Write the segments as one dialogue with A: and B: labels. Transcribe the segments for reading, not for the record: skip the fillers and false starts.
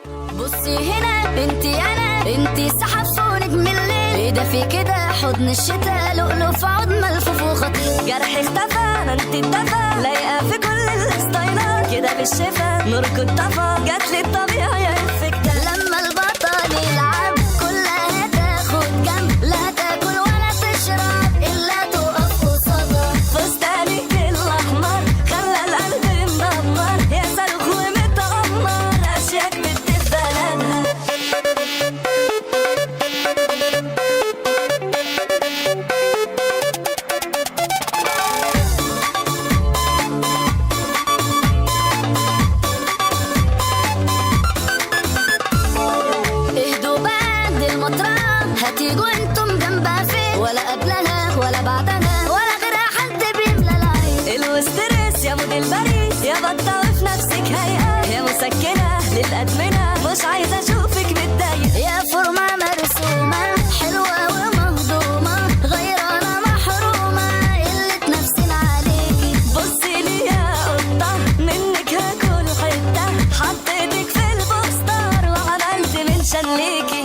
A: بصي هنا انتي انا انتي سحب فوق نجم الليل، ايه ده في كده حضن الشتاء، لؤلؤ في عود ملفوف وخطير،
B: جرحي اختفى انا انتي اتدفى، لايقه في كل الستايلات كده بالشفا، نورك اتطفى جاتلي الطبيعي يهفك ده.
A: لما البطل يلعب كلها تاخد جنب، لا تاكل ولا تشرب الا تقف قصادها،
B: فستانك الاحمر خلى القلب مدمر، يا صاروخ ومتعمر اشياك بتدف بلدها.
A: اهدوا بعد المطرة هتيجوا انتم جنبها فين، ولا قبلها ولا بعدها ولا غيرها حد بيملى العين،
B: الوستريس يا موديل باريس، يا بطة وفي نفسك هيئة، يا مسكنة للأدمنة مش عايزة أشوفك متضايقة،
A: يا فورمة مرسومة حلوة ومهضومة غيرانة محرومة قلة نفسنا عليكي.
B: بصي لي يا قطة منك هاكل حتة، حطيتك في البوستر وعملت منشن ليكي.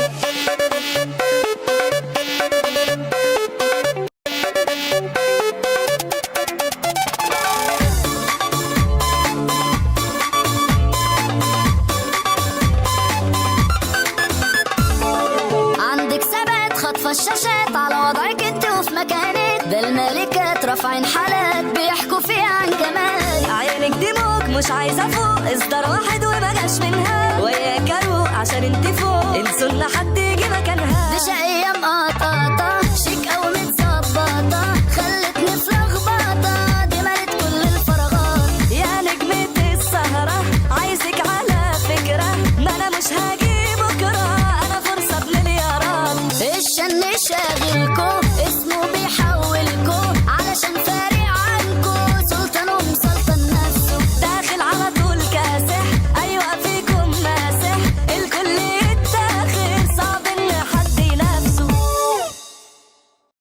A: عندك ثبات خاطفة الشاشات على وضعك انت وفي مكانك، ده الملكات رافعين حالات بيحكوا فيها عن جمالك،
B: عينك دي موج مش عايزة فوق، اصدار واحد ومجاش منها، وياك اروق عشان انت فوق، السنة حد يجي مكانها.
A: دي شقية مقططة شيك أو متظبطة خلتني في لخبطة، دي مالت كل الفراغات،
B: يا نجمة السهرة عايزك على فكرة، ما انا مش هاجي بكرة، انا فرصة بمليارات.
A: الشن شاغل كون